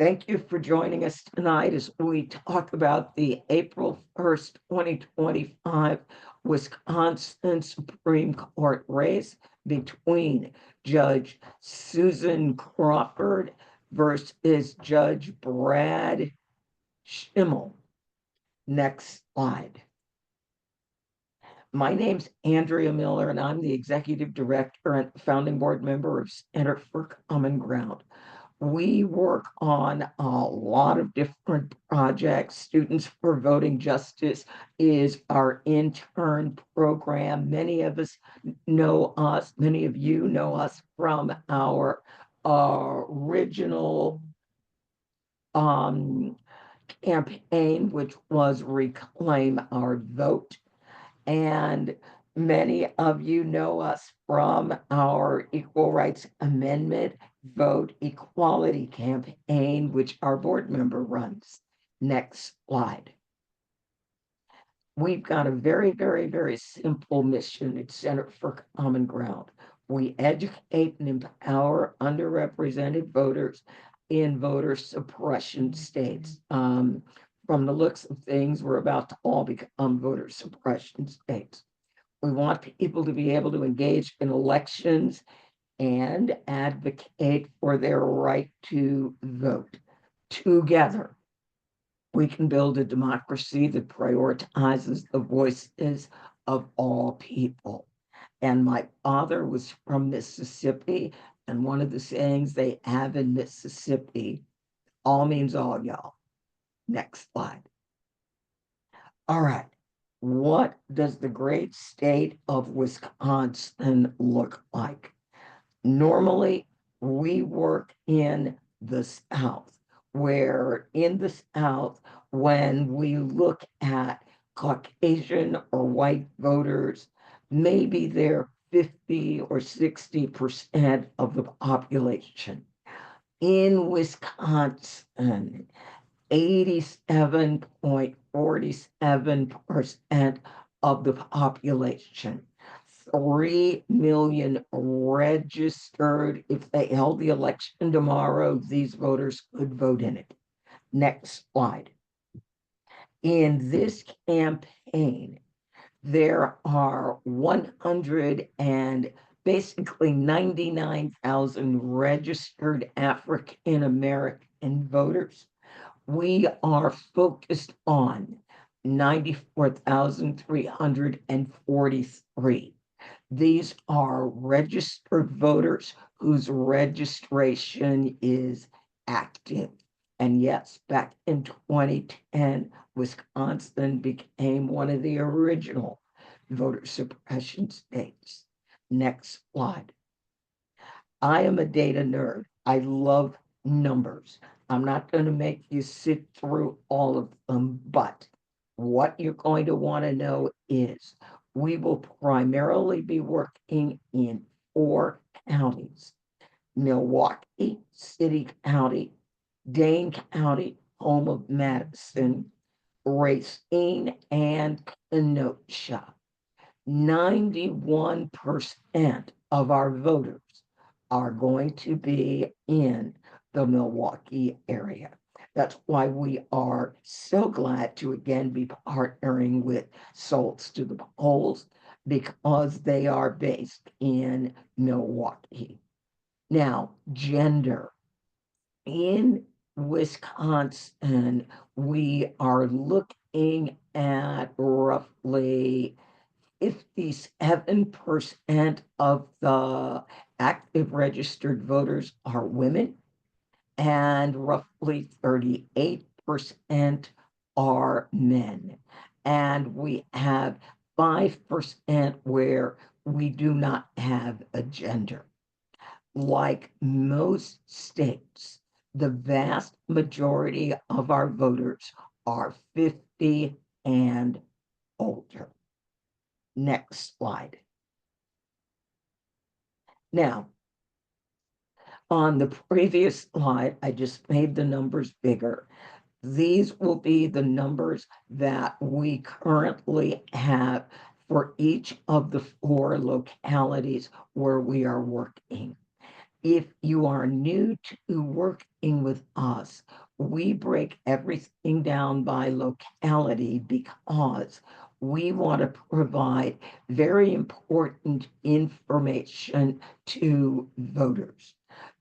Thank you for joining us tonight as we talk about the April 1st, 2025 Wisconsin Supreme Court race between Judge Susan Crawford versus Judge Brad Schimmel. Next slide. My name's Andrea Miller, and I'm the executive director and founding board member of Center for Common Ground. We work on a lot of different projects. Students for Voting Justice is our intern program. Many of us know us, many of you know us from our original campaign, which was Reclaim Our Vote. And many of you know us from our Equal Rights Amendment Vote Equality campaign, which our board member runs. Next slide. We've got a very, very, very simple mission at Center for Common Ground. We educate and empower underrepresented voters in voter suppression states. From the looks of things, we're about to all become voter suppression states. We want people to be able to engage in elections and advocate for their right to vote. Together, we can build a democracy that prioritizes the voices of all people. And my father was from Mississippi, and one of the sayings they have in Mississippi, all means all, y'all. Next slide. All right. What does the great state of Wisconsin look like? Normally, we work in the South, where in the South, when we look at Caucasian or white voters, maybe they're 50 or 60% of the population. In Wisconsin, 87.47% of the population. 3 million registered. If they held the election tomorrow, these voters could vote in it. Next slide. In this campaign, there are 100 and basically 99,000 registered African American voters. We are focused on 94,343. These are registered voters whose registration is active. And yes, back in 2010, Wisconsin became one of the original voter suppression states. Next slide. I am a data nerd. I love numbers. I'm not going to make you sit through all of them, but what you're going to want to know is we will primarily be working in 4 counties: Milwaukee City County, Dane County, home of Madison, Racine, and Kenosha. 91% of our voters are going to be in the Milwaukee area. That's why we are so glad to again be partnering with Souls to the Polls, because they are based in Milwaukee. Now, gender. In Wisconsin, we are looking at roughly 57% of the active registered voters are women, and roughly 38% are men. And we have 5% where we do not have a gender. Like most states, the vast majority of our voters are 50 and older. Next slide. Now, on the previous slide, I just made the numbers bigger. These will be the numbers that we currently have for each of the 4 localities where we are working. If you are new to working with us, we break everything down by locality because we want to provide very important information to voters.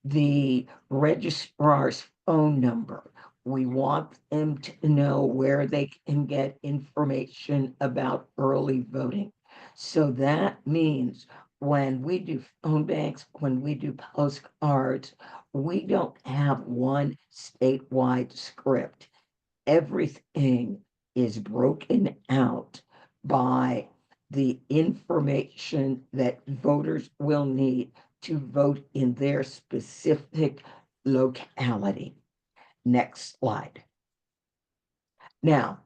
The registrar's phone number, we want them to know where they can get information about early voting. So that means when we do phone banks, when we do postcards, we don't have one statewide script. Everything is broken out by the information that voters will need to vote in their specific locality. Next slide. Now,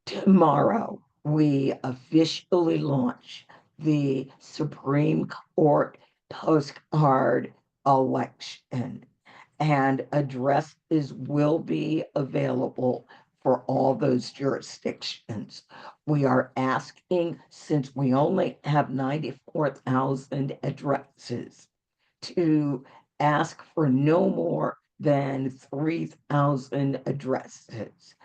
tomorrow, we officially launch the Supreme Court postcard election, and addresses will be available for all those jurisdictions. We are asking, since we only have 94,000 addresses, to ask for no more than 3,000 addresses.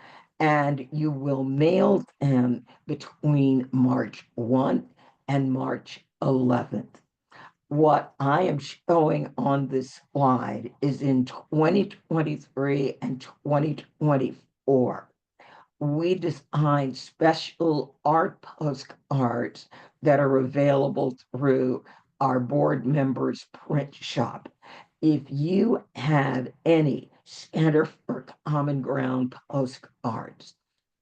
And you will mail them between March 1 and March 11th. What I am showing on this slide is in 2023 and 2024. We designed special art postcards that are available through our board members' print shop. If you have any Center for Common Ground postcards,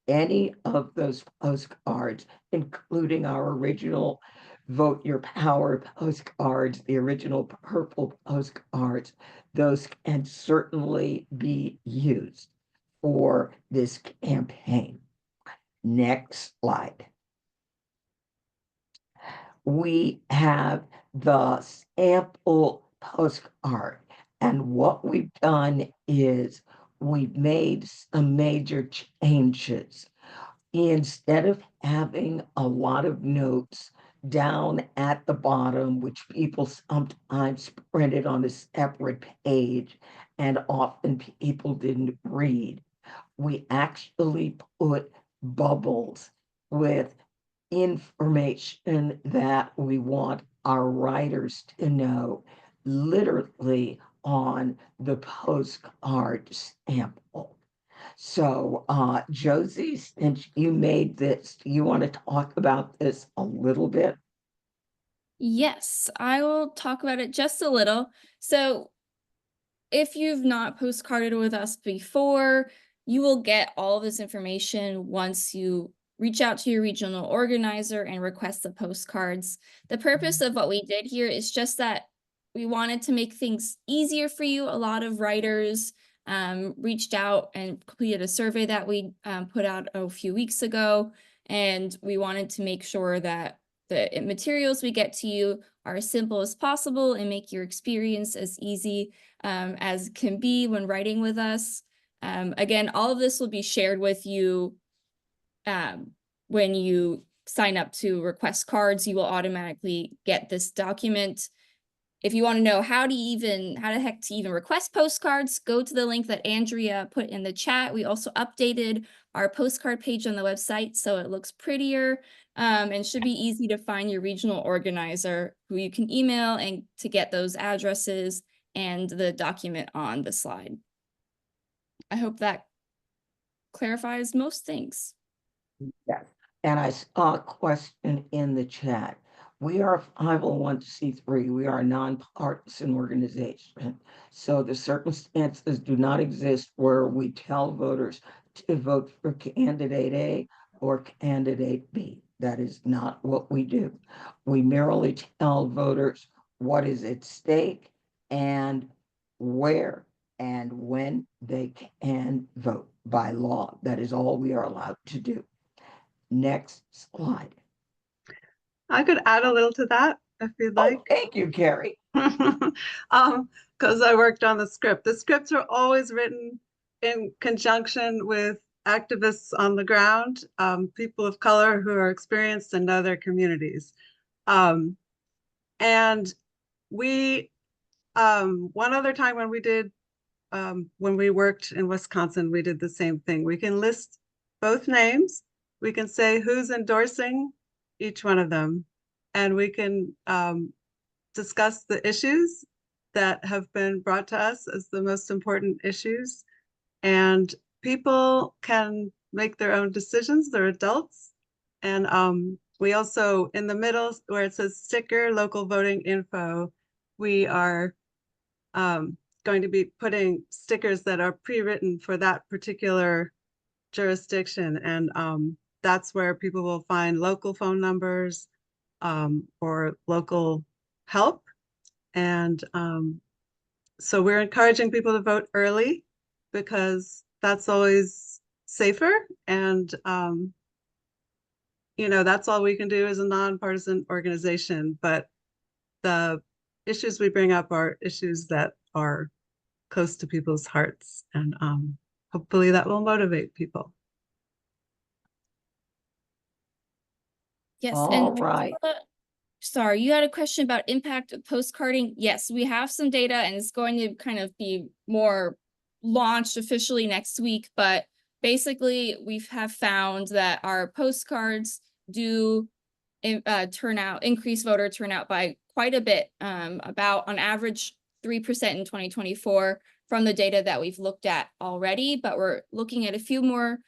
any of those postcards, including our original Vote Your Power postcards, the original purple postcards, those can certainly be used for this campaign. Next slide. We have the sample postcard, and what we've done is we've made some major changes. Instead of having a lot of notes down at the bottom, which people sometimes printed on a separate page and often people didn't read, we actually put bubbles with information that we want our writers to know, literally on the postcard sample. So, Josie, since you made this, do you want to talk about this a little bit? Yes, I will talk about it just a little. So, if you've not postcarded with us before, you will get all of this information once you reach out to your regional organizer and request the postcards. The purpose of what we did here is just that we wanted to make things easier for you. A lot of writers reached out and completed a survey that we put out a few weeks ago, and we wanted to make sure that the materials we get to you are as simple as possible and make your experience as easy as can be when writing with us. Again, all of this will be shared with you when you sign up to request cards. You will automatically get this document. If you want to know how the heck to even request postcards, go to the link that Andrea put in the chat. We also updated our postcard page on the website so it looks prettier and should be easy to find your regional organizer who you can email and to get those addresses and the document on the slide. I hope that clarifies most things. Yes. And I saw a question in the chat. We are a 501c3. We are a nonpartisan organization. So the circumstances do not exist where we tell voters to vote for candidate A or candidate B. That is not what we do. We merely tell voters what is at stake and where and when they can vote by law. That is all we are allowed to do. Next slide. I could add a little to that if you'd like. Oh, thank you, Carrie. Because I worked on the script. The scripts are always written in conjunction with activists on the ground, people of color who are experienced and know their communities. And we One other time when we did, when we worked in Wisconsin, we did the same thing. We can list both names. We can say who's endorsing each one of them. And we can discuss the issues that have been brought to us as the most important issues. And people can make their own decisions. They're adults. And we also, in the middle where it says sticker local voting info, we are going to be putting stickers that are pre-written for that particular jurisdiction. And that's where people will find local phone numbers or local help. And so we're encouraging people to vote early because that's always safer. And, you know, that's all we can do as a nonpartisan organization. But the issues we bring up are issues that are close to people's hearts. And hopefully that will motivate people. Yes, All and right. sorry, you had a question about impact of postcarding. Yes, we have some data and it's going to kind of be more launched officially next week, but basically we have found that our postcards do increase voter turnout by quite a bit, about on average 3% in 2024 from the data that we've looked at already, but we're looking at a few more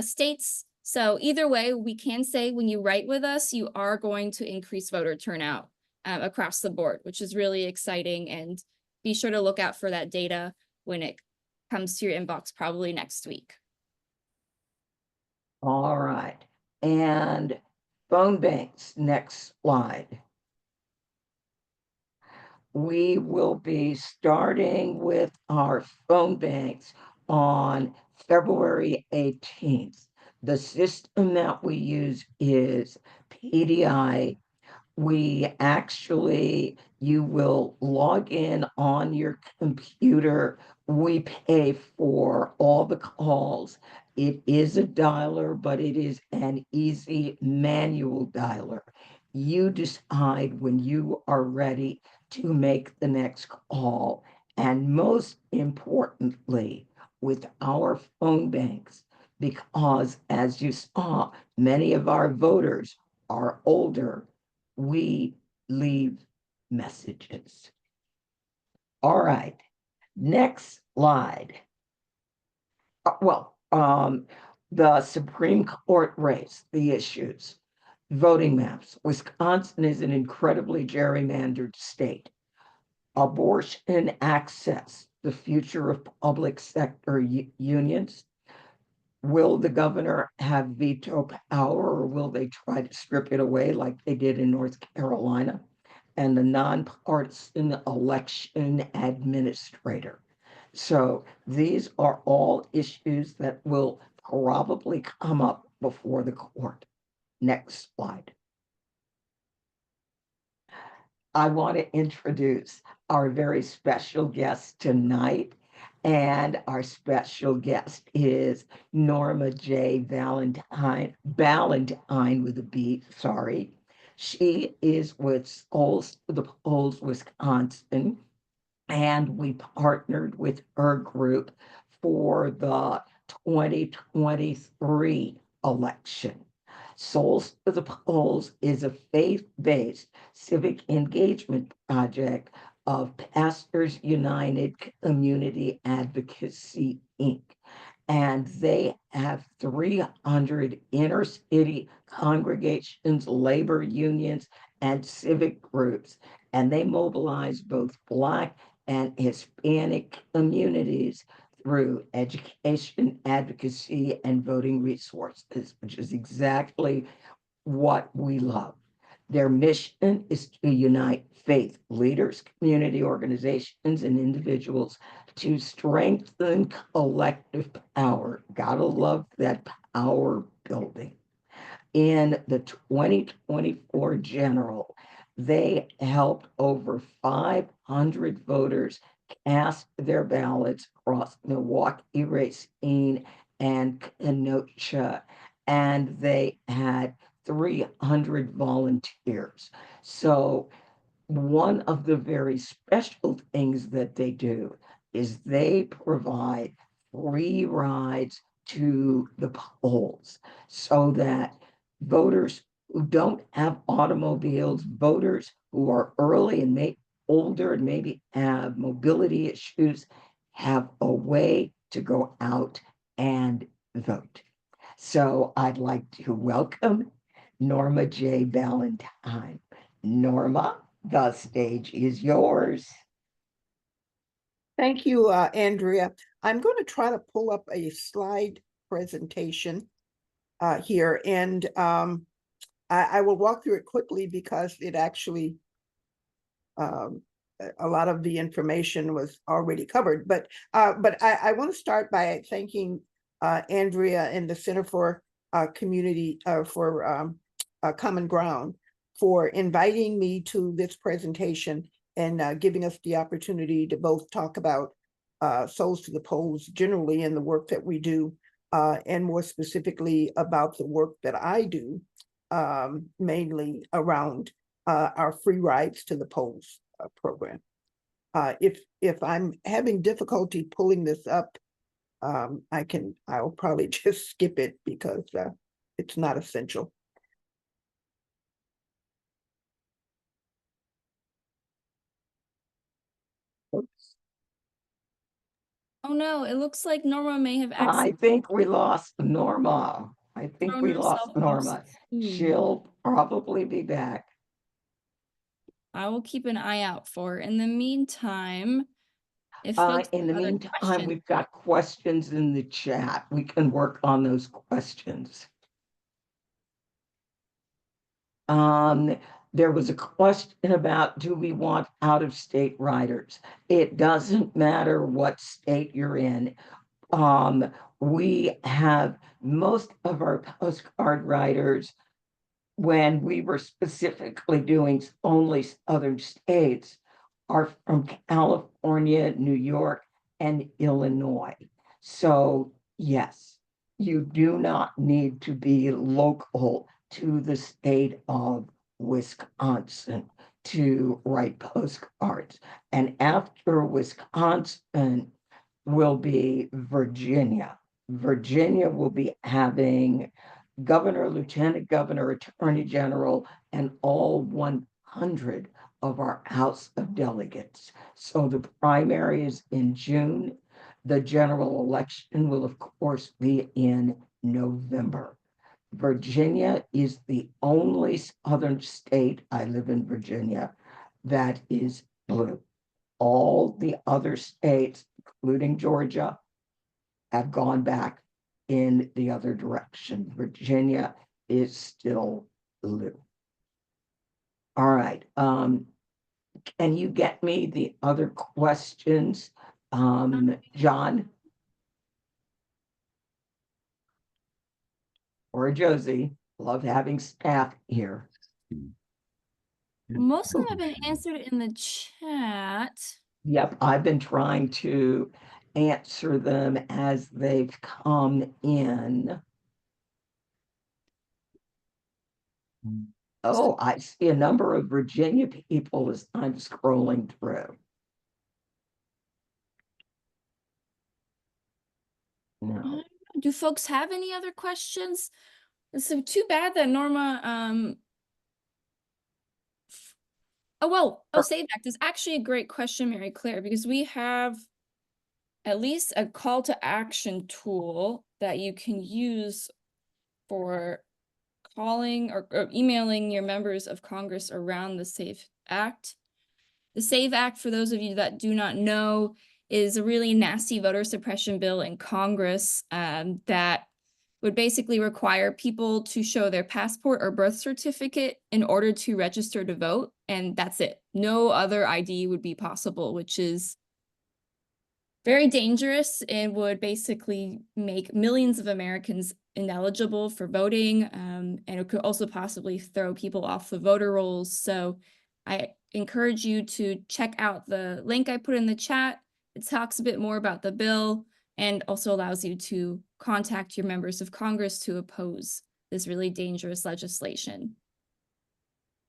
states. So either way, we can say when you write with us, you are going to increase voter turnout across the board, which is really exciting. And be sure to look out for that data when it comes to your inbox probably next week. All right. And phone banks, next slide. We will be starting with our phone banks on February 18th. The system that we use is PDI. You will log in on your computer. We pay for all the calls. It is a dialer, but it is an easy manual dialer. You decide when you are ready to make the next call. And most importantly, with our phone banks, because as you saw, many of our voters are older, we leave messages. All right, next slide. The Supreme Court race, the issues. Voting maps. Wisconsin is an incredibly gerrymandered state. Abortion access, the future of public sector unions. Will the governor have veto power, or will they try to strip it away like they did in North Carolina? And the nonpartisan election administrator. So these are all issues that will probably come up before the court. Next slide. I want to introduce our very special guest tonight. And our special guest is Norma J. Ballantyne with a B, sorry. She is with Souls to the Polls, Wisconsin, and we partnered with her group for the 2023 election. Souls to the Polls is a faith-based civic engagement project of Pastors United Community Advocacy, Inc. And they have 300 inner city congregations, labor unions, and civic groups. And they mobilize both Black and Hispanic communities through education, advocacy, and voting resources, which is exactly what we love. Their mission is to unite faith leaders, community organizations, and individuals to strengthen collective power. Gotta love that power building. In the 2024 general, they helped over 500 voters cast their ballots across Milwaukee, Racine, and Kenosha, and they had 300 volunteers. So one of the very special things that they do is they provide free rides to the polls so that voters who don't have automobiles, voters who are early and older and maybe have mobility issues, have a way to go out and vote. So I'd like to welcome Norma J. Ballantyne. Norma, the stage is yours. Thank you, Andrea. I'm going to try to pull up a slide presentation here, and I will walk through it quickly because it actually, a lot of the information was already covered. But I want to start by thanking Andrea and the Center for Community for Common Ground for inviting me to this presentation and giving us the opportunity to both talk about Souls to the Polls generally and the work that we do, and more specifically about the work that I do, mainly around our free rides to the polls program. If I'm having difficulty pulling this up, I'll probably just skip it because it's not essential. Oops. Oh no, it looks like Norma may have I accidentally think we lost Norma. I think thrown we herself lost off Norma. screen. She'll probably be back. I will keep an eye out for her. In the meantime, if folks In the have other meantime, questions, we've got questions in the chat. We can work on those questions. There was a question about, do we want out-of-state riders? It doesn't matter what state you're in. We have most of our postcard riders, when we were specifically doing only southern states, are from California, New York, and Illinois. So yes, you do not need to be local to the state of Wisconsin to write postcards. And after Wisconsin will be Virginia. Virginia will be having governor, lieutenant governor, attorney general, and all 100 of our House of Delegates. So the primary is in June. The general election will, of course, be in November. Virginia is the only southern state, I live in Virginia, that is blue. All the other states, including Georgia, have gone back in the other direction. Virginia is still blue. All right. Can you get me the other questions, John? Or Josie? Love having staff here. most of them have been answered in the chat. Yep, I've been trying to answer them as they've come in. Oh, I see a number of Virginia people as I'm scrolling through. No. Do folks have any other questions? It's so too bad that Norma, Save Act is actually a great question, Mary Claire, because we have at least a call to action tool that you can use for calling or emailing your members of Congress around the SAFE Act. The SAVE Act, for those of you that do not know, is a really nasty voter suppression bill in Congress that would basically require people to show their passport or birth certificate in order to register to vote. And that's it. No other ID would be possible, which is very dangerous and would basically make millions of Americans ineligible for voting. And it could also possibly throw people off the voter rolls. So I encourage you to check out the link I put in the chat. It talks a bit more about the bill and also allows you to contact your members of Congress to oppose this really dangerous legislation.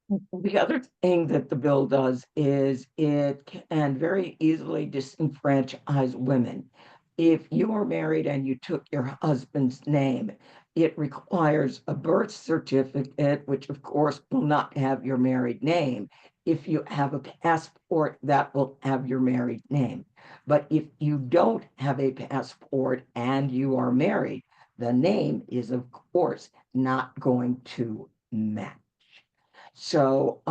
The other thing that the bill does is it can very easily disenfranchise women. If you are married and you took your husband's name, it requires a birth certificate, which of course will not have your married name. If you have a passport, that will have your married name. But if you don't have a passport and you are married, the name is, of course, not going to match. So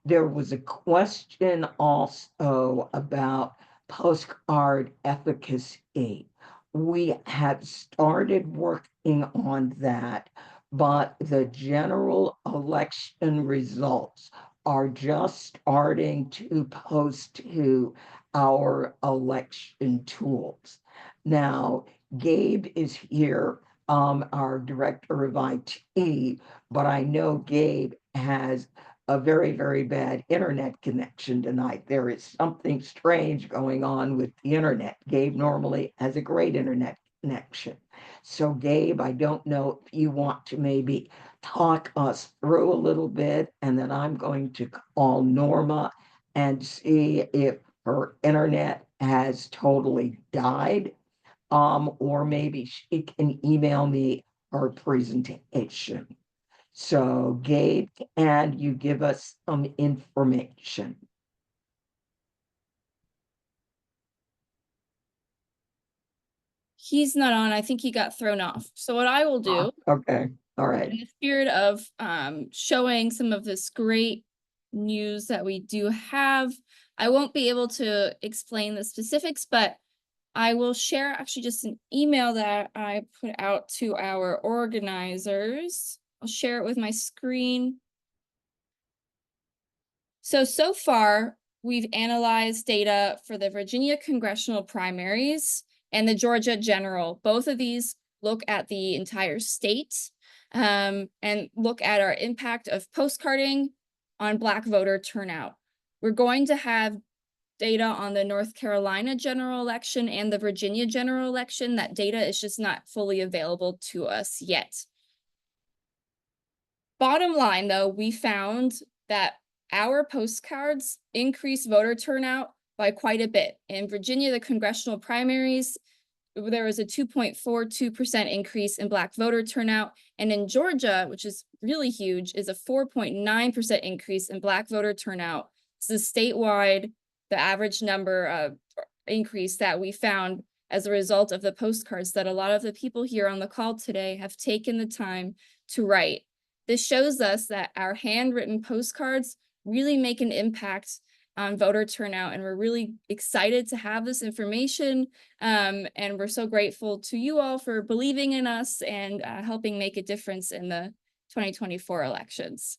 there was a question also about postcard efficacy. We have started working on that, but the general election results are just starting to post to our election tools. Now, Gabe is here, our director of IT, but I know Gabe has a very, very bad internet connection tonight. There is something strange going on with the internet. Gabe normally has a great internet connection. So, Gabe, I don't know if you want to maybe talk us through a little bit, and then I'm going to call Norma and see if her internet has totally died, or maybe she can email me her presentation. So Gabe, and you give us some information. He's not on. I think he got thrown off. So what I will do, Okay, all right. in the spirit of showing some of this great news that we do have, I won't be able to explain the specifics, but I will share actually just an email that I put out to our organizers. I'll share it with my screen. So far, we've analyzed data for the Virginia congressional primaries and the Georgia general. Both of these look at the entire state and look at our impact of postcarding on Black voter turnout. We're going to have data on the North Carolina general election and the Virginia general election. That data is just not fully available to us yet. Bottom line, though, we found that our postcards increased voter turnout by quite a bit. In Virginia, the congressional primaries, there was a 2.42% increase in Black voter turnout. And in Georgia, which is really huge, is a 4.9% increase in Black voter turnout. This is statewide, the average number of increase that we found as a result of the postcards that a lot of the people here on the call today have taken the time to write. This shows us that our handwritten postcards really make an impact on voter turnout, and we're really excited to have this information. And we're so grateful to you all for believing in us and helping make a difference in the 2024 elections.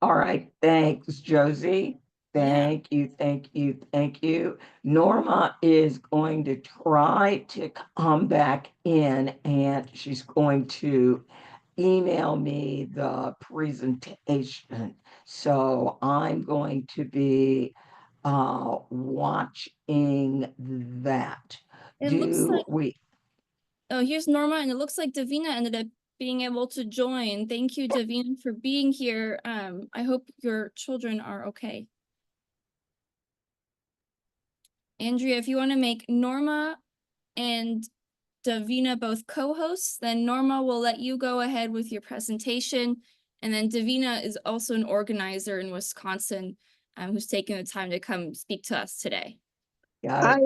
All right, thanks, Josie. Thank you, thank you, thank you. Norma is going to try to come back in, and she's going to email me the presentation. So I'm going to be watching that. It looks like, we? oh, here's Norma, and it looks like Davina ended up being able to join. Thank you, Davina, for being here. I hope your children are okay. Andrea, if you want to make Norma and Davina both co-hosts, then Norma will let you go ahead with your presentation. And then Davina is also an organizer in Wisconsin who's taking the time to come speak to us today. Got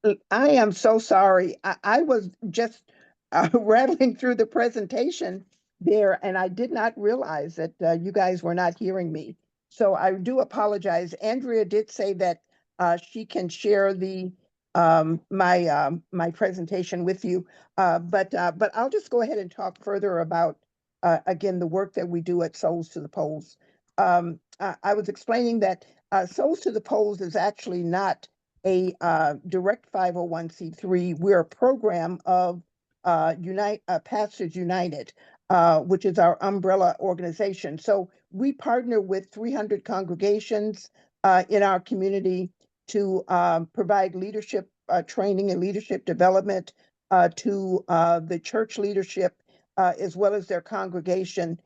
it. I am so sorry. I was just rattling through the presentation there, and I did not realize that you guys were not hearing me. So I do apologize. Andrea did say that she can share the my presentation with you, but I'll just go ahead and talk further about again the work that we do at Souls to the Polls. I was explaining that Souls to the Polls is actually not a direct 501c3. We're a program of Pastors United, which is our umbrella organization. So we partner with 300 congregations in our community to provide leadership training and leadership development to the church leadership as well as their congregation,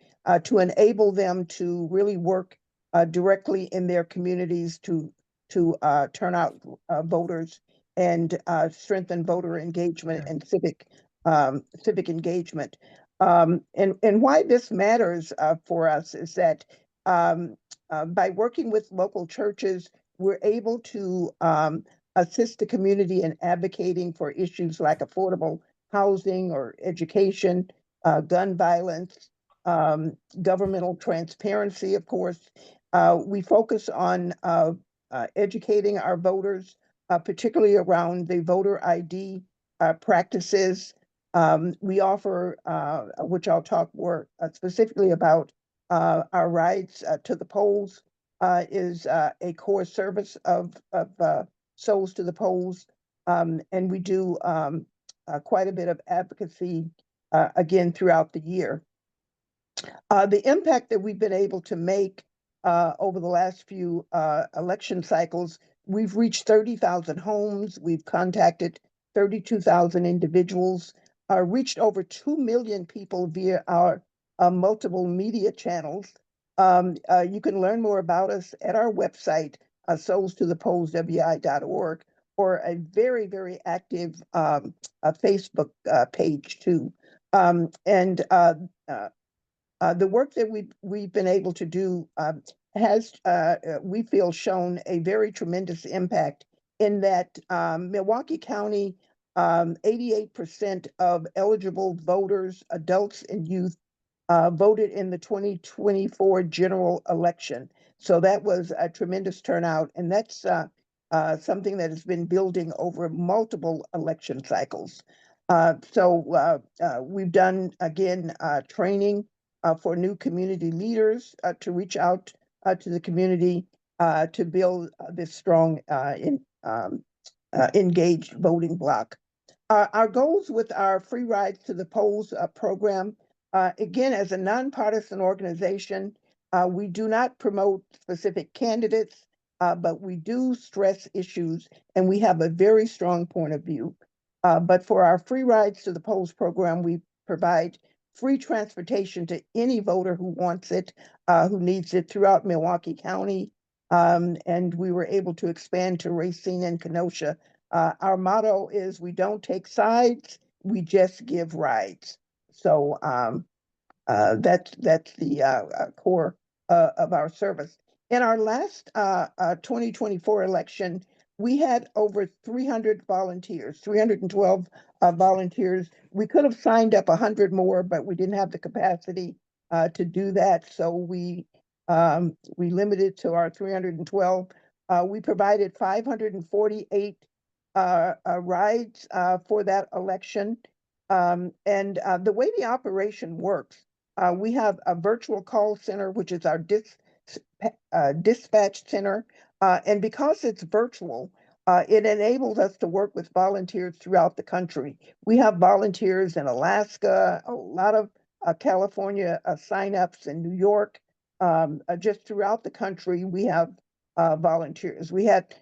to enable them to really work directly in their communities to turn out voters and strengthen voter engagement and civic engagement. And why this matters for us is that by working with local churches, we're able to assist the community in advocating for issues like affordable housing or education, gun violence, governmental transparency, of course. We focus on educating our voters, particularly around the voter ID practices. We offer, which I'll talk more specifically about, our rides to the polls is a core service of Souls to the Polls. And we do quite a bit of advocacy again throughout the year. The impact that we've been able to make over the last few election cycles, we've reached 30,000 homes, we've contacted 32,000 individuals, reached over 2 million people via our multiple media channels. You can learn more about us at our website, soulstothepollswi.org, or a very, very active Facebook page too. And the work that we've been able to do has, we feel, shown a very tremendous impact in that Milwaukee County, 88% of eligible voters, adults and youth, voted in the 2024 general election. So that was a tremendous turnout, and that's something that has been building over multiple election cycles. So we've done, again, training for new community leaders to reach out to the community to build this strong, engaged voting bloc. Our goals with our Free Rides to the Polls program, again, as a nonpartisan organization, we do not promote specific candidates, but we do stress issues, and we have a very strong point of view. But for our Free Rides to the Polls program, we provide free transportation to any voter who wants it, who needs it throughout Milwaukee County. And we were able to expand to Racine and Kenosha. Our motto is, we don't take sides, we just give rides. So that's the core of our service. In our last 2024 election, we had over 300 volunteers, 312 volunteers. We could have signed up 100 more, but we didn't have the capacity to do that. So we limited to our 312. We provided 548 rides for that election. And the way the operation works, we have a virtual call center, which is our dispatch center. And because it's virtual, it enables us to work with volunteers throughout the country. We have volunteers in Alaska, a lot of California signups in New York. Just throughout the country, we have volunteers. We had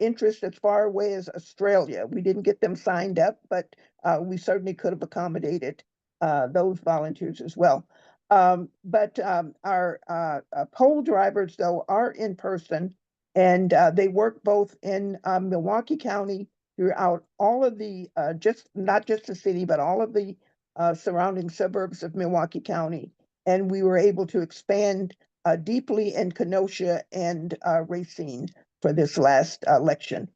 interest as far away as Australia. We didn't get them signed up, but we certainly could have accommodated those volunteers as well. But our poll drivers, though, are in person, and they work both in Milwaukee County, throughout all of the, not just the city, but all of the surrounding suburbs of Milwaukee County. And we were able to expand deeply in Kenosha and Racine for this last election.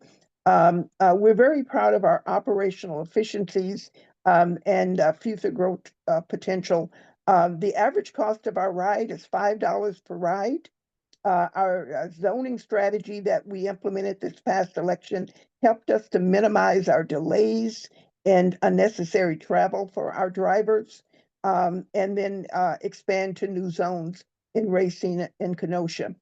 We're very proud of our operational efficiencies and future growth potential. The average cost of our ride is $5 per ride. Our zoning strategy that we implemented this past election helped us to minimize our delays and unnecessary travel for our drivers, and then expand to new zones in Racine and Kenosha.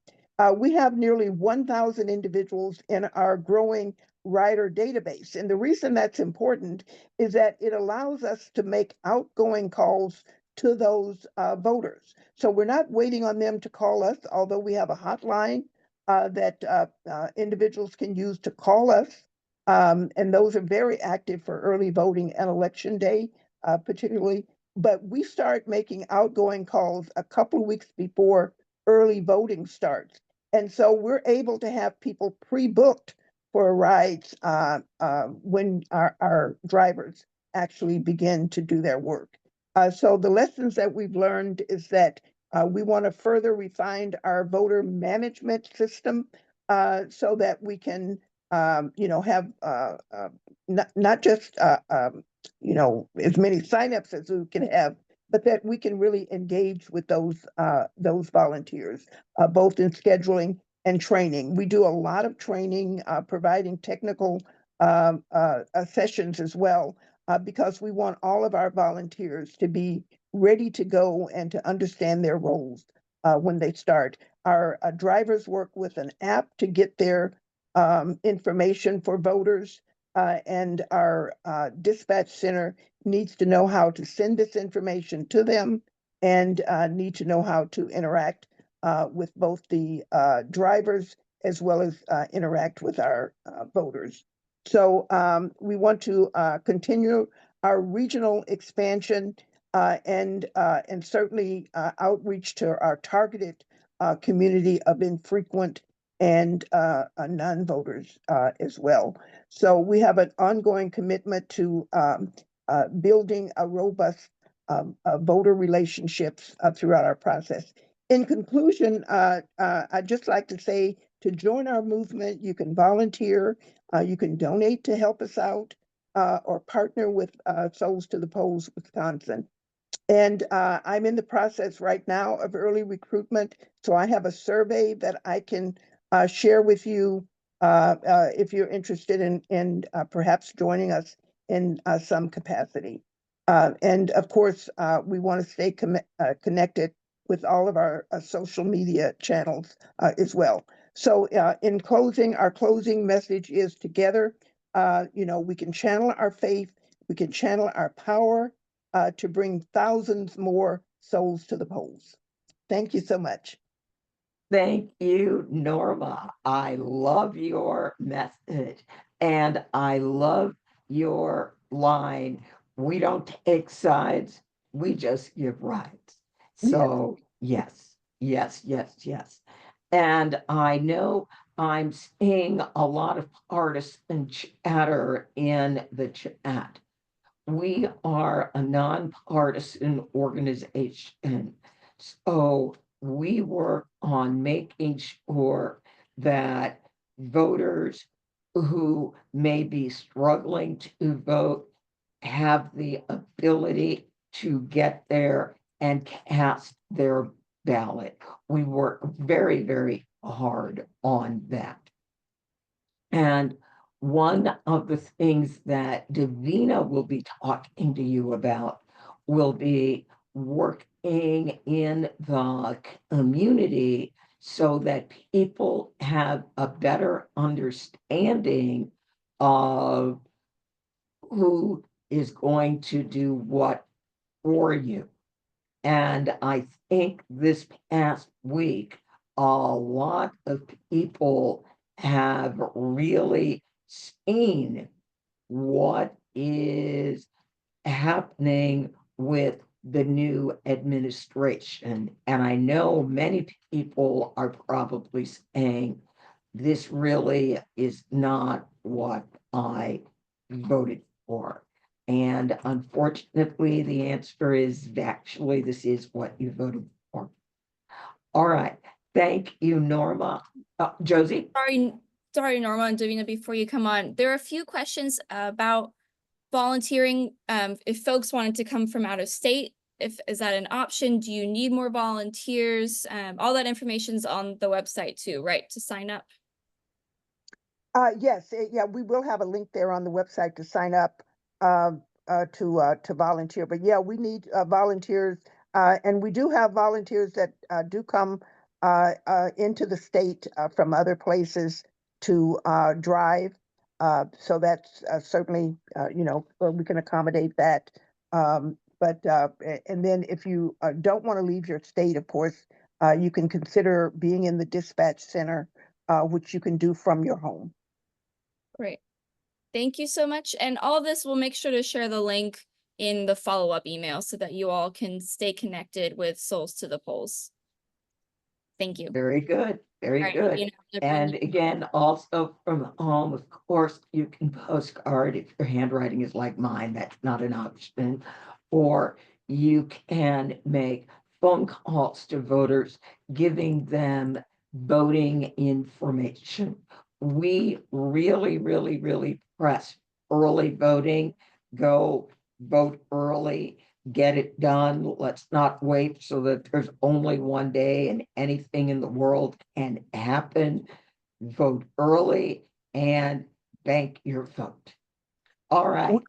We have nearly 1,000 individuals in our growing rider database. And the reason that's important is that it allows us to make outgoing calls to those voters. So we're not waiting on them to call us, although we have a hotline that individuals can use to call us. And those are very active for early voting and election day, particularly. but we start making outgoing calls a couple weeks before early voting starts. And so we're able to have people pre-booked for rides when our drivers actually begin to do their work. So the lessons that we've learned is that we want to further refine our voter management system so that we can, have not just as many signups as we can have, but that we can really engage with those volunteers, both in scheduling and training. We do a lot of training, providing technical sessions as well, because we want all of our volunteers to be ready to go and to understand their roles when they start. Our drivers work with an app to get their information for voters, and our dispatch center needs to know how to send this information to them and need to know how to interact with both the drivers as well as interact with our voters. So we want to continue our regional expansion and certainly outreach to our targeted community of infrequent and non-voters as well. So we have an ongoing commitment to building a robust voter relationships throughout our process. In conclusion, I'd just like to say to join our movement, you can volunteer, you can donate to help us out, or partner with Souls to the Polls Wisconsin. And I'm in the process right now of early recruitment. So I have a survey that I can share with you if you're interested in perhaps joining us in some capacity. And of course, we want to stay connected with all of our social media channels as well. So in closing, our closing message is together, we can channel our faith, we can channel our power to bring thousands more souls to the polls. Thank you so much. Thank you, Norma. I love your message and I love your line. We don't take sides, we just give rides. So yes, yes, yes, yes. And I know I'm seeing a lot of partisan chatter in the chat. We are a nonpartisan organization. So we work on making sure that voters who may be struggling to vote have the ability to get there and cast their ballot. We work very, very hard on that. And one of the things that Davina will be talking to you about will be working in the community so that people have a better understanding of who is going to do what for you. And I think this past week, a lot of people have really seen what is happening with the new administration. And I know many people are probably saying, this really is not what I voted for. And unfortunately, the answer is actually, this is what you voted for. All right. Thank you, Norma. Josie? Sorry, Norma and Davina, before you come on, there are a few questions about volunteering. If folks wanted to come from out of state, is that an option? Do you need more volunteers? All that information's on the website too, right? To sign up. Yes, yeah, we will have a link there on the website to sign up to volunteer. But yeah, we need volunteers, and we do have volunteers that do come into the state from other places to drive. So that's certainly, we can accommodate that. And then if you don't want to leave your state, of course, you can consider being in the dispatch center, which you can do from your home. Great. Thank you so much. And all this, we'll make sure to share the link in the follow-up email so that you all can stay connected with Souls to the Polls. Thank you. Very good, very All right, good. you know, I'm gonna And bring again, also from home, of course, you can postcard if your handwriting is like mine, that's not an option. Or you can make phone calls to voters, giving them voting information. We really, really, really press early voting. Go vote early, get it done. Let's not wait so that there's only one day and anything in the world can happen. Vote early and bank your vote. All right.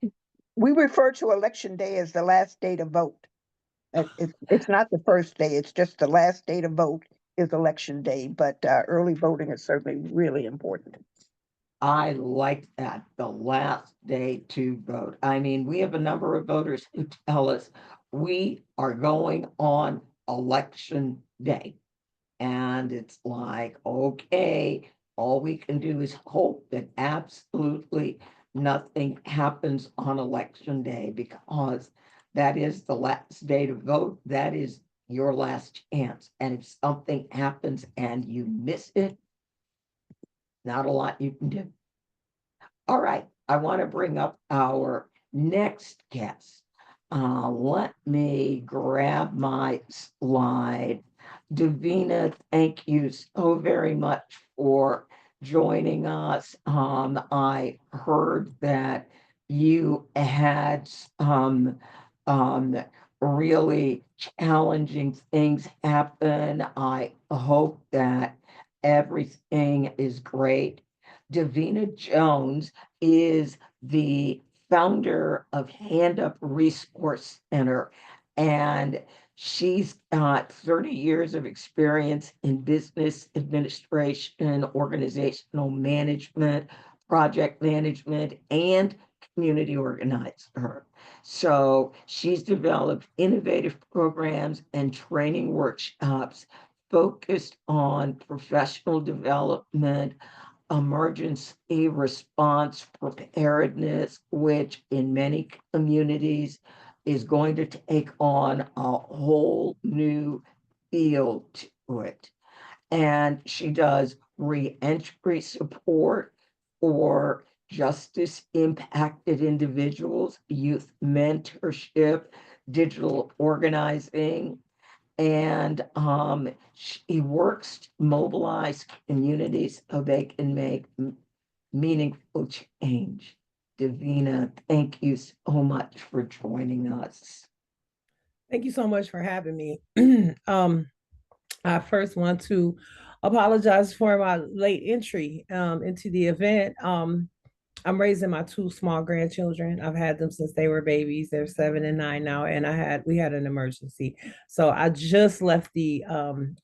We refer to election day as the last day to vote. It's not the first day, it's just the last day to vote is election day, but early voting is certainly really important. I like that, the last day to vote. I mean, we have a number of voters who tell us we are going on election day. And it's like, okay, all we can do is hope that absolutely nothing happens on election day, because that is the last day to vote. That is your last chance. And if something happens and you miss it, not a lot you can do. All right, I want to bring up our next guest. Let me grab my slide. Davina, thank you so very much for joining us. I heard that you had really challenging things happen. I hope that everything is great. Davina Jones is the founder of Hand Up Resource Center, and she's got 30 years of experience in business administration, organizational management, project management, and community organizer. So she's developed innovative programs and training workshops focused on professional development, emergency response preparedness, which in many communities is going to take on a whole new field to it. And she does reentry support for justice impacted individuals, youth mentorship, digital organizing, and she works to mobilize communities so they can make meaningful change. Davina, thank you so much for joining us. Thank you so much for having me. I first want to apologize for my late entry into the event. I'm raising my two small grandchildren. I've had them since they were babies. They're 7 and 9 now, and we had an emergency, so I just left the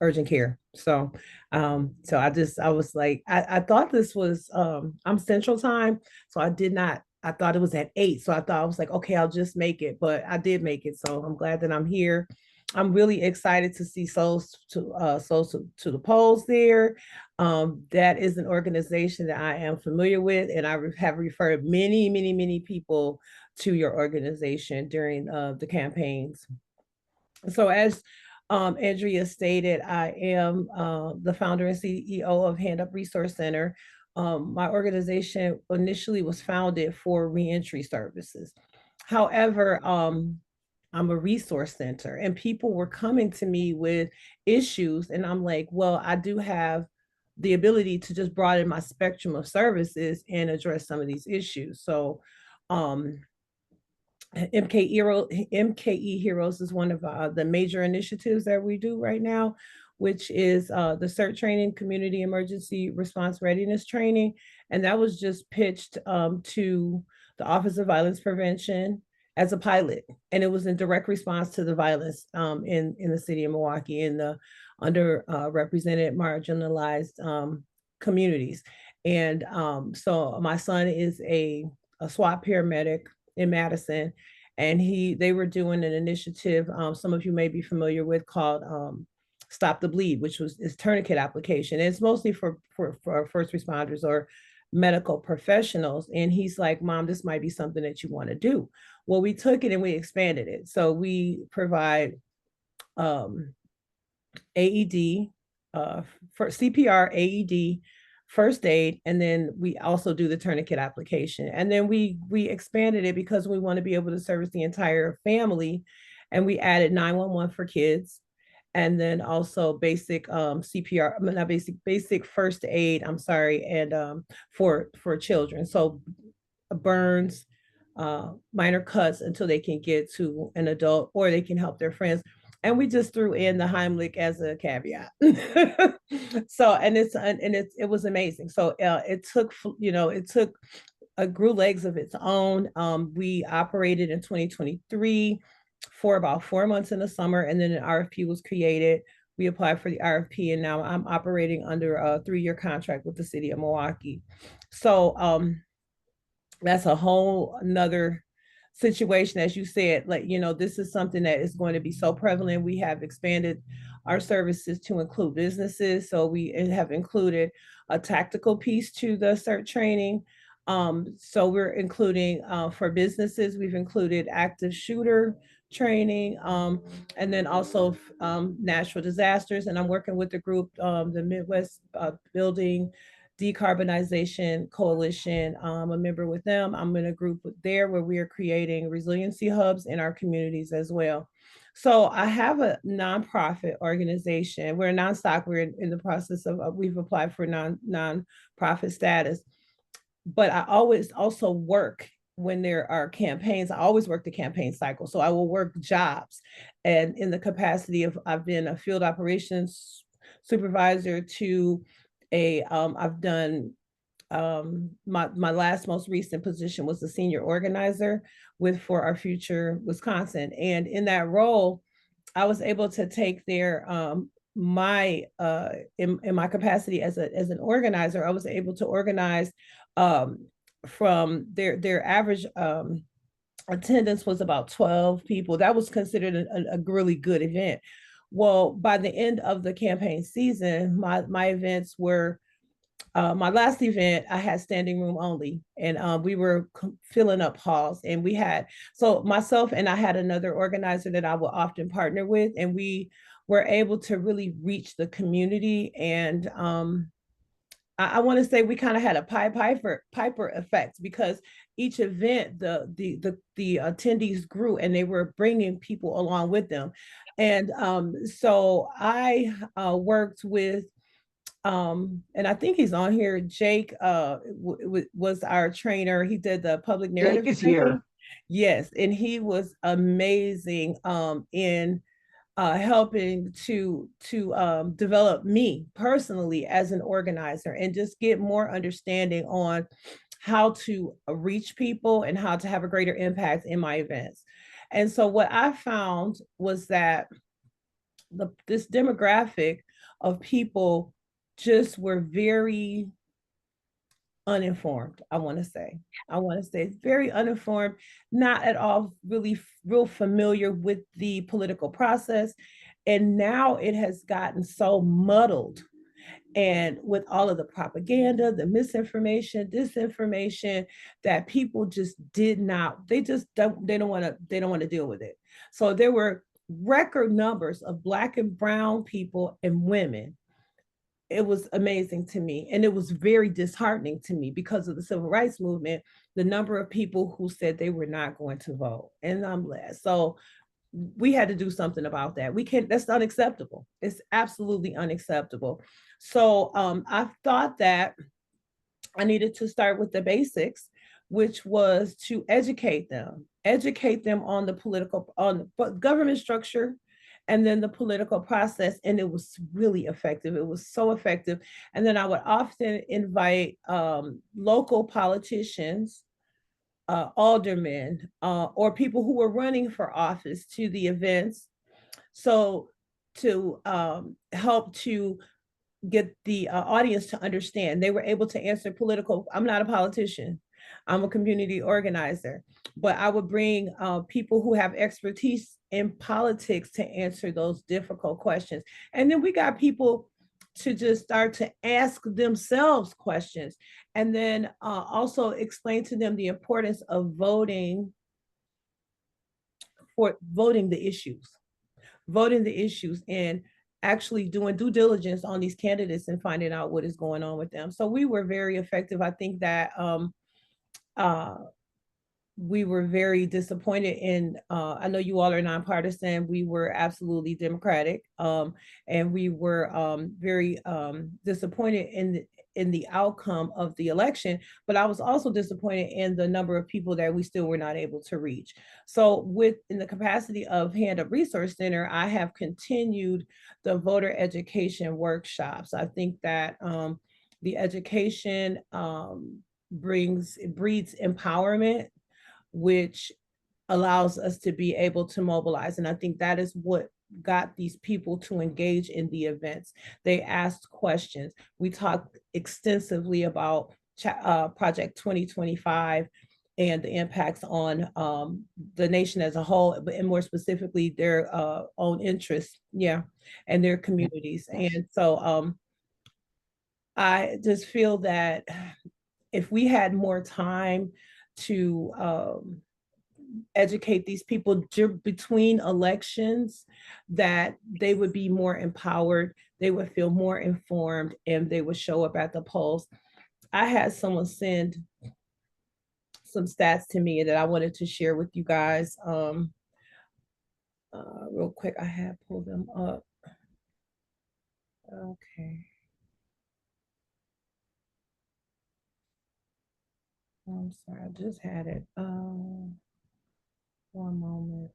urgent care. So I was like, I thought this was I'm Central Time, so I thought it was at 8, so I was like, okay, I'll just make it, but I did make it, so I'm glad that I'm here. I'm really excited to see Souls to the Polls there. That is an organization that I am familiar with, and I have referred many, many, many people to your organization during the campaigns. So as Andrea stated, I am the founder and CEO of Hand Up Resource Center. My organization initially was founded for reentry services. However, I'm a resource center, and people were coming to me with issues, and I'm like, well, I do have the ability to just broaden my spectrum of services and address some of these issues. So MKE Heroes is one of the major initiatives that we do right now, which is the CERT training, Community Emergency Response Readiness Training. And that was just pitched to the Office of Violence Prevention as a pilot. And it was in direct response to the violence in the city of Milwaukee, in the underrepresented, marginalized communities. And so my son is a SWAT paramedic in Madison, and they were doing an initiative, some of you may be familiar with, called Stop the Bleed, which is tourniquet application. And it's mostly for first responders or medical professionals. And he's like, Mom, this might be something that you want to do. Well, we took it and we expanded it. So we provide AED, for CPR, AED, first aid, and then we also do the tourniquet application. And then we expanded it because we want to be able to service the entire family, and we added 911 for kids, and then also basic CPR, not basic first aid. I'm sorry, and for children. So burns, minor cuts until they can get to an adult or they can help their friends. And we just threw in the Heimlich as a caveat. So, and it was amazing. So it took, grew legs of its own. We operated in 2023 for about 4 months in the summer, and then an RFP was created. We applied for the RFP, and now I'm operating under a 3-year contract with the city of Milwaukee. So that's a whole another situation. As you said, like, this is something that is going to be so prevalent. We have expanded our services to include businesses. So we have included a tactical piece to the CERT training. So we're including for businesses, we've included active shooter training, and then also natural disasters. And I'm working with the group, the Midwest Building Decarbonization Coalition. I'm a member with them. I'm in a group there where we are creating resiliency hubs in our communities as well. So I have a nonprofit organization. We're a non-stock. We're in the process of, we've applied for non-profit status. But I always also work when there are campaigns. I always work the campaign cycle. So I will work jobs. And in the capacity of, I've been a field operations supervisor to I've done, my last most recent position was the senior organizer with For Our Future Wisconsin. And in that role, I was able to take their, in my capacity as an organizer, I was able to organize from their average attendance was about 12 people. That was considered a really good event. Well, by the end of the campaign season, my events were, my last event, I had standing room only, and we were filling up halls. And we had, so myself and I had another organizer that I would often partner with, and we were able to really reach the community. And I want to say we kind of had a Piper effect, because each event, the attendees grew and they were bringing people along with them. And so I worked with, and I think he's on here, Jake was our trainer. He did the public narrative. Jake is here. Yes, and he was amazing in helping to develop me personally as an organizer, and just get more understanding on how to reach people and how to have a greater impact in my events. And so what I found was that this demographic of people just were very uninformed. I want to say very uninformed, not at all really real familiar with the political process. And now it has gotten so muddled, and with all of the propaganda, the misinformation, disinformation, that people just they don't want to deal with it. So there were record numbers of Black and brown people and women. It was amazing to me. And it was very disheartening to me because of the civil rights movement, the number of people who said they were not going to vote. And I'm glad. So we had to do something about that. That's unacceptable. It's absolutely unacceptable. So I thought that I needed to start with the basics, which was to educate them on the government structure, and then the political process. And it was really effective. It was so effective. And then I would often invite local politicians, aldermen, or people who were running for office to the events. So to help to get the audience to understand, they were able to answer political. I'm not a politician. I'm a community organizer, but I would bring people who have expertise in politics to answer those difficult questions. And then we got people to just start to ask themselves questions, and then also explain to them the importance of voting voting the issues, and actually doing due diligence on these candidates and finding out what is going on with them. So we were very effective. I think that uh, we were very disappointed in, I know you all are nonpartisan, we were absolutely Democratic, and we were very disappointed in the outcome of the election, but I was also disappointed in the number of people that we still were not able to reach. So in the capacity of Hand Up Resource Center, I have continued the voter education workshops. I think that the education breeds empowerment, which allows us to be able to mobilize. And I think that is what got these people to engage in the events. They asked questions. We talked extensively about Project 2025 and the impacts on the nation as a whole, and more specifically their own interests, and their communities. And so I just feel that if we had more time to educate these people between elections, that they would be more empowered, they would feel more informed, and they would show up at the polls. I had someone send some stats to me that I wanted to share with you guys. Real quick, I have pulled them up. Okay. I'm sorry, I just had it. One moment.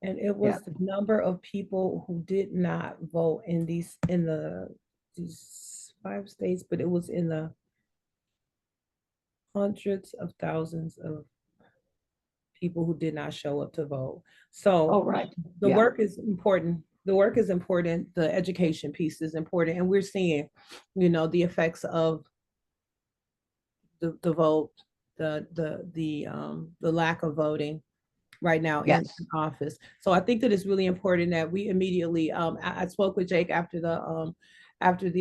And it was the number of people who did not vote in these 5 states, but it was in the hundreds of thousands of people who did not show up to vote. So the work is important. The work is important. The education piece is important. And we're seeing, the effects of the vote, the lack of voting right now in office. So I think that it's really important that we immediately, I spoke with Jake after the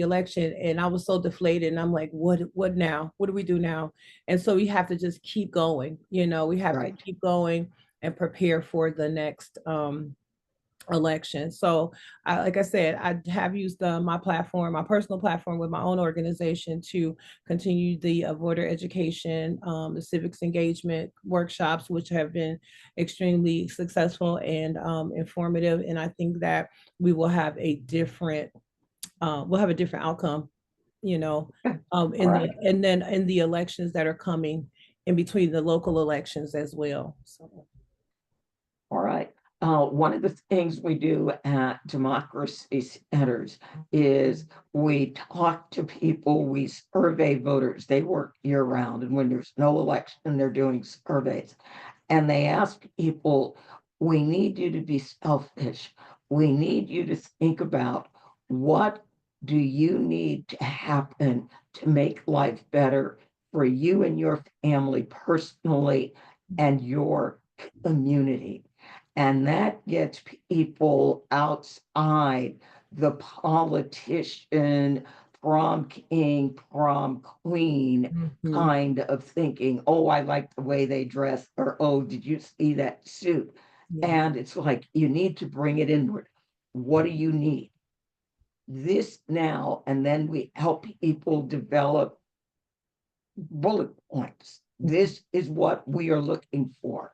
election, and I was so deflated, and I'm like, what now? What do we do now? And so we have to just keep going. We have to keep going and prepare for the next election. So like I said, I have used my platform, my personal platform with my own organization, to continue the voter education, the civics engagement workshops, which have been extremely successful and informative. And I think that we will have a different outcome, and then in the elections that are coming in between, the local elections as well. So. All right. One of the things we do at Democracy Centers is we talk to people, we survey voters. They work year round, and when there's no election, they're doing surveys. And they ask people, we need you to be selfish. We need you to think about, what do you need to happen to make life better for you and your family personally and your community? And that gets people outside the politician, prom king, prom queen kind of thinking, oh, I like the way they dress, or, oh, did you see that suit? And it's like, you need to bring it inward. What do you need? This now, and then we help people develop bullet points. This is what we are looking for.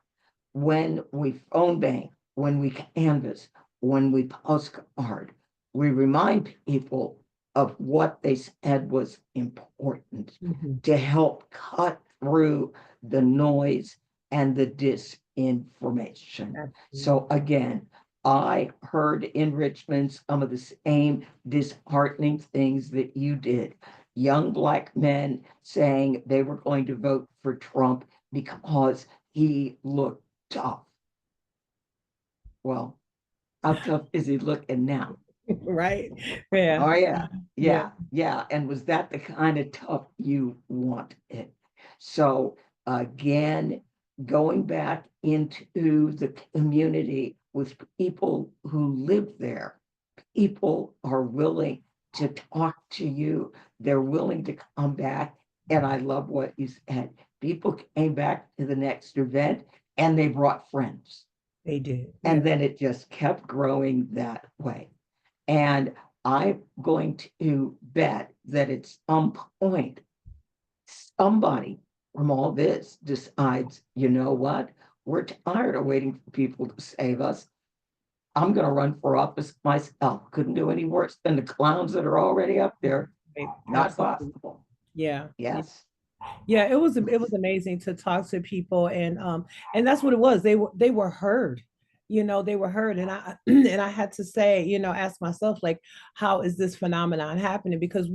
When we phone bank, when we canvass, when we postcard, we remind people of what they said was important to help cut through the noise and the disinformation. So again, I heard in Richmond some of the same disheartening things that you did. Young Black men saying they were going to vote for Trump because he looked tough. Well, how tough is he looking now? Right. Yeah. Oh yeah. And was that the kind of tough you wanted? So again, going back into the community with people who live there, people are willing to talk to you. They're willing to come back. And I love what you said. People came back to the next event and they brought friends. They did. And then it just kept growing that way. And I'm going to bet that at some point, somebody from all this decides, you know what? We're tired of waiting for people to save us. I'm going to run for office myself. Couldn't do any worse than the clowns that are already up there. Right. Not Absolutely. possible. Yeah. Yes. Yeah, it was amazing to talk to people, and that's what it was. They were heard. They were heard, and I and I had to say, ask myself, like, how is this phenomenon happening? Because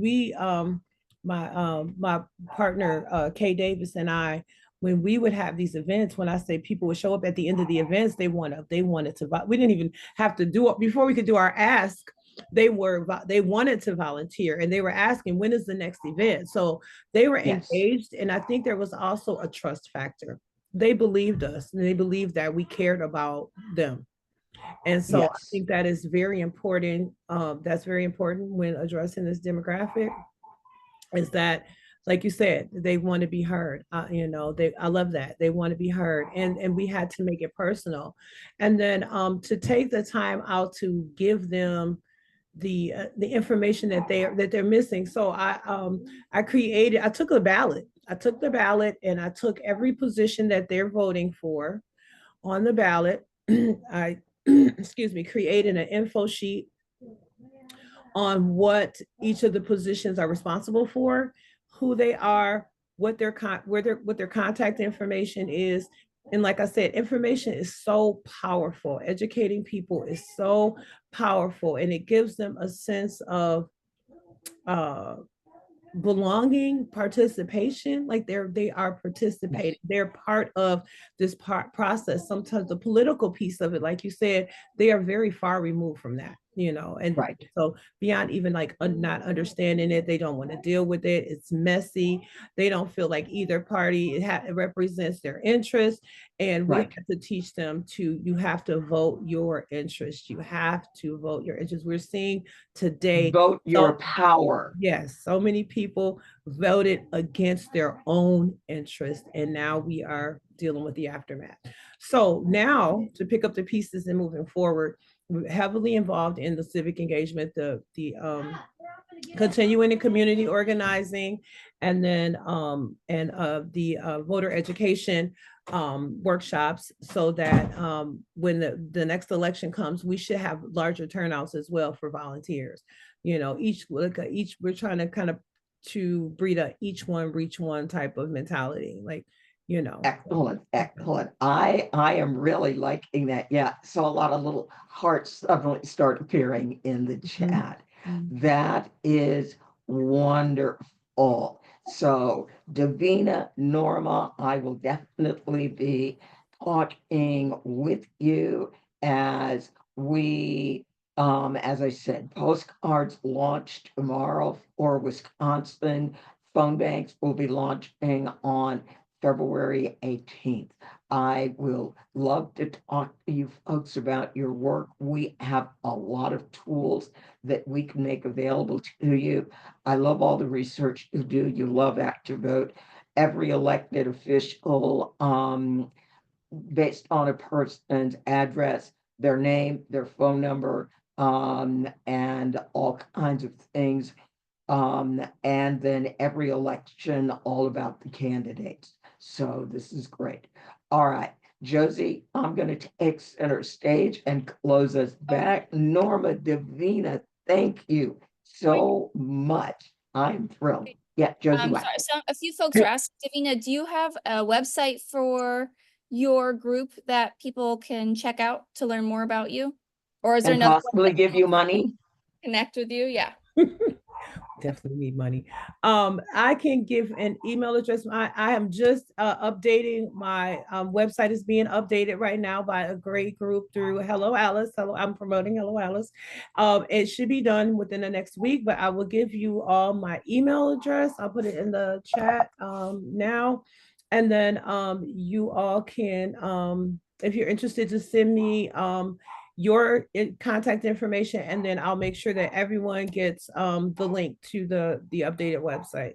my partner Kay Davis and I, when we would have these events, when I say people would show up at the end of the events, they wanted to. We didn't even have to do it before we could do our ask. They wanted to volunteer, and they were asking, when is the next event? So they were Yes. engaged, and I think there was also a trust factor. They believed us, and they believed that we cared about them. And so I Yes. think that is very important. That's very important when addressing this demographic, is that, like you said, they want to be heard. I love that. They want to be heard. And we had to make it personal. And then to take the time out to give them the information that they're missing. So I took a ballot. I took the ballot and I took every position that they're voting for on the ballot. I excuse me, created an info sheet on what each of the positions are responsible for, who they are, what their contact information is. And like I said, information is so powerful. Educating people is so powerful, and it gives them a sense of belonging, participation, like they are participating. They're part of this process. Sometimes the political piece of it, like you said, they are very far removed from that, and Right. so beyond even like not understanding it, they don't want to deal with it. It's messy. They don't feel like either party it represents their interests, and we Right. have to teach them you have to vote your interest. You have to vote your interest. We're seeing today, Vote your power. yes, so many people voted against their own interest, and now we are dealing with the aftermath. So now, to pick up the pieces and moving forward, we're heavily involved in the civic engagement, the continuing in community organizing, and then the voter education workshops, so that when the next election comes, we should have larger turnouts as well for volunteers. Each we're trying to kind of to breed a each one reach one type of mentality, like. Excellent, excellent. I am really liking that. Yeah, so a lot of little hearts suddenly start appearing in the chat. That is wonderful. So Davina, Norma, I will definitely be talking with you as we, as I said, postcards launch tomorrow for Wisconsin. Phone banks will be launching on February 18th. I will love to talk to you folks about your work. We have a lot of tools that we can make available to you. I love all the research you do. You love ActiveVote. Every elected official, based on a person's address, their name, their phone number, and all kinds of things. And then every election, all about the candidates. So this is great. All right, Josie, I'm going to take center stage and close us back. Norma, Davina, thank you so much. I'm thrilled. Yeah, Josie. I'm what? sorry. So a few folks are asking, Davina, do you have a website for your group that people can check out to learn more about you? Or is there And another possibly give you money? connect with you? Yeah. Definitely need money. I can give an email address. I am just updating my website is being updated right now by a great group through Hello Alice. I'm promoting Hello Alice. It should be done within the next week, but I will give you all my email address. I'll put it in the chat now. And then you all can, if you're interested, to send me your contact information, and then I'll make sure that everyone gets the link to the updated website.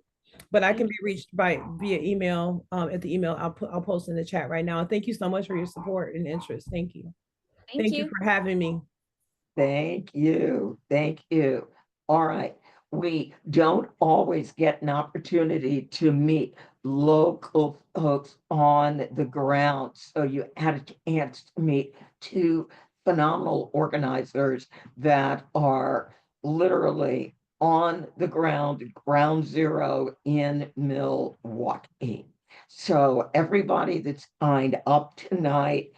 But I can be reached via email at the email I'll post in the chat right now. And thank you so much for your support and interest. Thank you. Thank Thank you you. for having me. Thank you. Thank you. All right. We don't always get an opportunity to meet local folks on the ground. So you had a chance to meet two phenomenal organizers that are literally on the ground zero in Milwaukee. So everybody that's signed up tonight,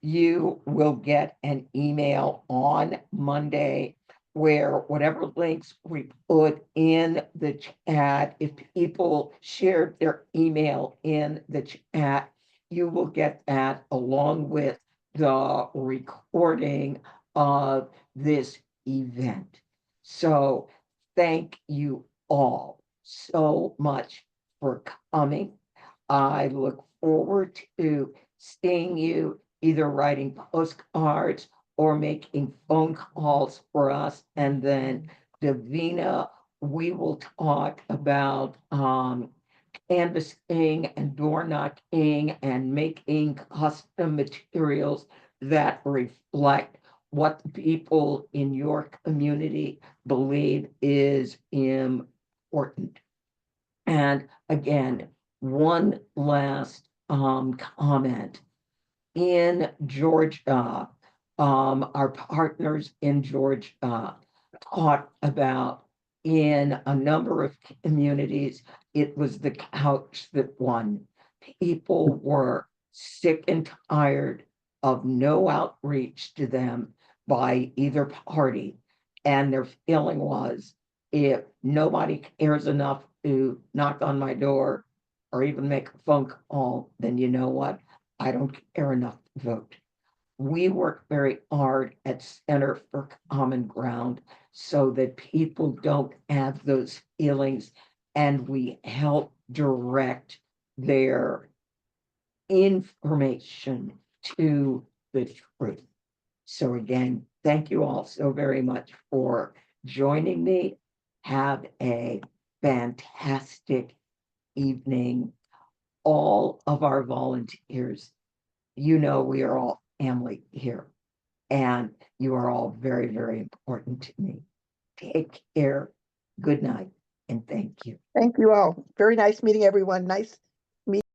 you will get an email on Monday where whatever links we put in the chat, if people shared their email in the chat, you will get that along with the recording of this event. So thank you all so much for coming. I look forward to seeing you either writing postcards or making phone calls for us. And then Davina, we will talk about canvassing and door knocking and making custom materials that reflect what the people in your community believe is important. And again, one last comment. In Georgia, our partners in Georgia talked about in a number of communities, it was the couch that won. People were sick and tired of no outreach to them by either party. And their feeling was, if nobody cares enough to knock on my door or even make a phone call, then you know what? I don't care enough to vote. We work very hard at Center for Common Ground so that people don't have those feelings, and we help direct their information to the truth. So again, thank you all so very much for joining me. Have a fantastic evening. All of our volunteers, you know, we are all family here, and you are all very, very important to me. Take care. Good night, and thank you. Thank you all. Very nice meeting everyone. Nice